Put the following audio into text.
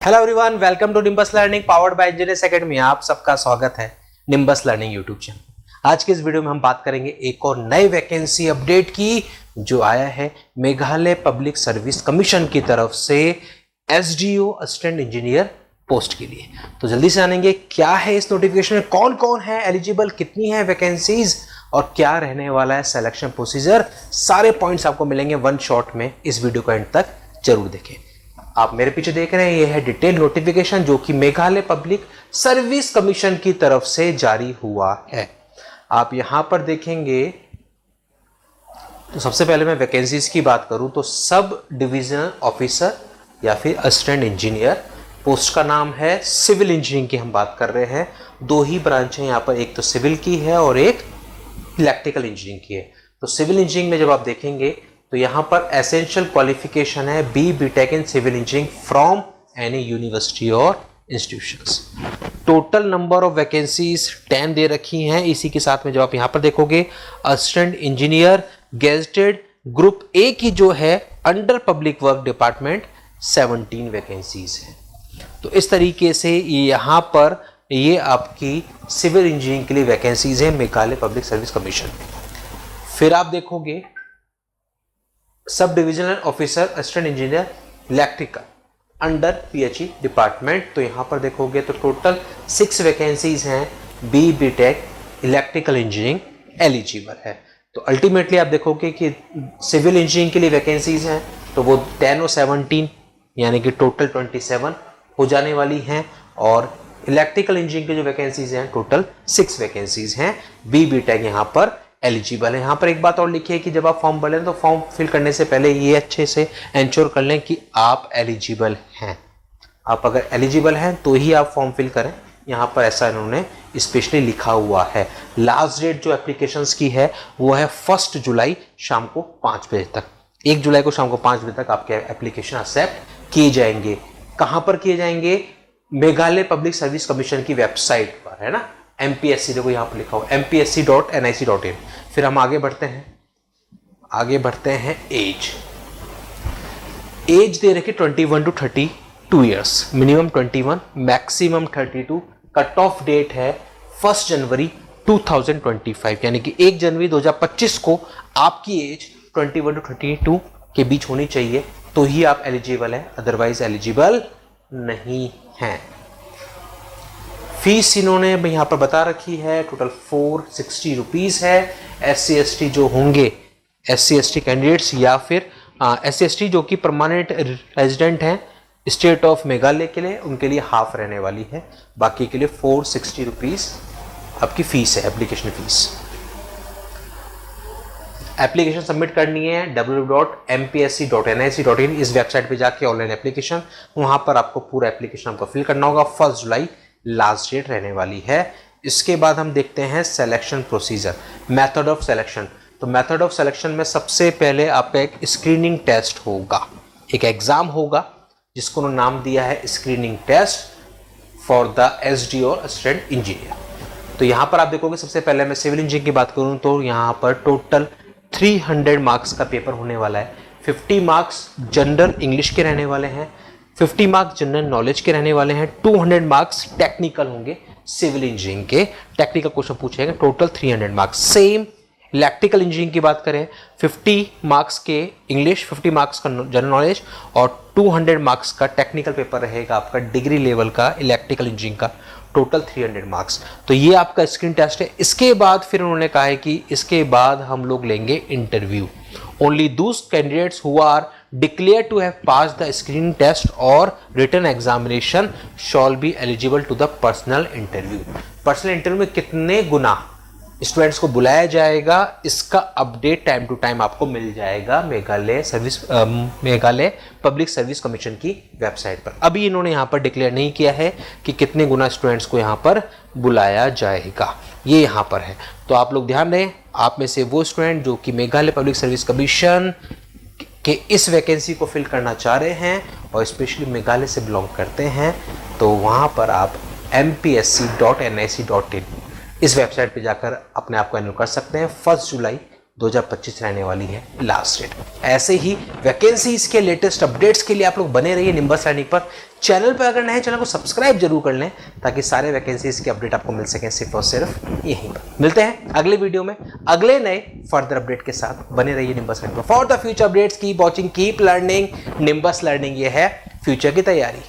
Hello everyone, welcome to Nimbus learning powered by engineers academy. आप सबका स्वागत है निम्बस लर्निंग यूट्यूब चैनल। आज के इस वीडियो में हम बात करेंगे एक और नई वैकेंसी अपडेट की जो आया है मेघालय पब्लिक सर्विस कमीशन की तरफ से एसडीओ असिस्टेंट इंजीनियर पोस्ट के लिए। तो जल्दी से जानेंगे क्या है इस नोटिफिकेशन में, कौन कौन है एलिजिबल, कितनी है वैकेंसीज और क्या रहने वाला है सिलेक्शन प्रोसीजर। सारे पॉइंट्स आपको मिलेंगे वन शॉट में। इस वीडियो को एंड तक जरूर देखें। आप मेरे पीछे देख रहे हैं, यह है डिटेल नोटिफिकेशन जो कि मेघालय पब्लिक सर्विस कमीशन की तरफ से जारी हुआ है। आप यहां पर देखेंगे तो सबसे पहले मैं वैकेंसीज की बात करूं तो सब डिविजनल ऑफिसर या फिर असिस्टेंट इंजीनियर पोस्ट का नाम है। सिविल इंजीनियरिंग की हम बात कर रहे हैं। दो ही ब्रांच है यहां पर, एक तो सिविल की है और एक इलेक्ट्रिकल इंजीनियरिंग की है। तो सिविल इंजीनियरिंग में जब आप देखेंगे तो यहां पर एसेंशियल क्वालिफिकेशन है BTech in civil engineering from any university और institutions. Total number of vacancies 10 दे रखी हैं। इसी के साथ में जब आप यहां पर देखोगे assistant engineer gazetted group A की जो है under public work department 17 vacancies है। तो इस तरीके से यहां पर ये आपकी सिविल इंजीनियरिंग के लिए वैकेंसीज है मेघालय पब्लिक सर्विस कमीशन। फिर आप देखोगे sub divisional officer assistant engineer electrical under PHE department. तो यहां पर देखोगे तो टोटल 6 वैकेंसीज हैं। BTech इलेक्ट्रिकल इंजीनियरिंग एलिजिबल है। तो अल्टीमेटली आप देखोगे कि सिविल इंजीनियरिंग के लिए वैकेंसीज हैं तो वो 10 और 17 यानी कि टोटल 27 हो जाने वाली हैं। और इलेक्ट्रिकल इंजीनियरिंग की जो वैकेंसीज हैं टोटल 6 वैकेंसीज हैं। BTech यहां पर एलिजिबल है। यहाँ पर एक बात और लिखी है कि जब आप फॉर्म भरें तो फॉर्म फिल करने से पहले ये अच्छे से एंश्योर कर लें कि आप एलिजिबल हैं। आप अगर एलिजिबल हैं तो ही आप फॉर्म फिल करें। यहाँ पर ऐसा इन्होंने स्पेशली लिखा हुआ है। लास्ट डेट जो एप्लीकेशंस की है वो है 1 जुलाई शाम को 5 बजे तक। 1 जुलाई को शाम को 5 बजे तक आपके एप्लीकेशन एक्सेप्ट किए जाएंगे। कहाँ पर किए जाएंगे? मेघालय पब्लिक सर्विस कमीशन की वेबसाइट पर, है ना। MPSC देखो यहाँ पर लिखा हुआ mpsc.nic.in। फिर हम आगे बढ़ते हैं एज दे रखी 21 to 32 years, minimum 21 maximum 32। Cut off date है 1 जनवरी 2025 यानी कि 1 जनवरी 2025 को आपकी एज 21 to 32 के बीच होनी चाहिए तो ही आप एलिजिबल हैं, अदरवाइज एलिजिबल नहीं हैं। फीस इन्होंने यहाँ पर बता रखी है, टोटल 460 रुपीज़ है। SC/ST जो होंगे, SC/ST कैंडिडेट्स या फिर SC/ST जो कि परमानेंट रेजिडेंट हैं स्टेट ऑफ मेघालय के लिए, उनके लिए हाफ रहने वाली है। बाकी के लिए 460 रुपीज़ आपकी फीस है, एप्लीकेशन फीस। एप्लीकेशन सबमिट करनी है www.mpsc.nic.in इस वेबसाइट पे जाके ऑनलाइन एप्लीकेशन, वहां पर आपको पूरा एप्लीकेशन आपको फिल करना होगा। 1 जुलाई लास्ट डेट रहने वाली है। इसके बाद हम देखते हैं selection procedure, method of selection. तो मेथड ऑफ सिलेक्शन में सबसे पहले आपका एक स्क्रीनिंग टेस्ट होगा, एक एग्जाम होगा जिसको उन्होंने नाम दिया है screening test for the SDO assistant engineer. तो यहाँ पर आप देखोगे सबसे पहले मैं सिविल इंजीनियरिंग की बात करूँ तो यहाँ पर टोटल 300 मार्क्स का पेपर होने वाला है। 50 मार्क्स जनरल इंग्लिश के रहने वाले हैं, 50 मार्क्स जनरल नॉलेज के रहने वाले हैं, 200 मार्क्स टेक्निकल होंगे। सिविल इंजीनियरिंग के टेक्निकल क्वेश्चन पूछेंगे, total 300 marks. Same electrical engineering की बात करें 50 मार्क्स के इंग्लिश, 50 मार्क्स का जनरल नॉलेज और 200 मार्क्स का टेक्निकल पेपर रहेगा आपका डिग्री लेवल का इलेक्ट्रिकल इंजीनियरिंग का, टोटल 300 मार्क्स। तो ये आपका स्क्रीन टेस्ट है। इसके बाद फिर उन्होंने कहा है कि इसके बाद हम लोग लेंगे interview. Only those candidates who are declared to have passed the screening test or written examination shall be eligible to the personal interview। Personal interview में कितने गुना स्टूडेंट्स को बुलाया जाएगा इसका अपडेट टाइम टू टाइम आपको मिल जाएगा मेघालय पब्लिक सर्विस कमीशन की website पर। अभी इन्होंने यहाँ पर डिक्लेयर नहीं किया है कि कितने गुना स्टूडेंट्स को यहाँ पर बुलाया जाएगा, ये यहाँ पर है। तो आप लोग ध्यान दें, आप में से वो स्टूडेंट जो कि मेघालय पब्लिक सर्विस कमीशन कि इस वैकेंसी को फिल करना चाह रहे हैं और स्पेशली मेघालय से बिलोंग करते हैं तो वहाँ पर आप mpsc.nic.in इस वेबसाइट पे जाकर अपने आप को एनरोल कर सकते हैं। 1 जुलाई 2025 रहने वाली है लास्ट डेट। ऐसे ही वैकेंसीज के लेटेस्ट अपडेट्स के लिए आप लोग बने रहिए निम्बस लर्निंग पर। चैनल पर अगर नए चैनल को सब्सक्राइब जरूर कर लें ताकि सारे वैकेंसीज के अपडेट आपको मिल सकें सिर्फ और सिर्फ यहीं पर। मिलते हैं अगले वीडियो में अगले नए फर्दर अपडेट के साथ। बने रहिए निम्बस लर्निंग पर for the future updates. Keep watching, keep learning. Nimbus learning ये है फ्यूचर की तैयारी।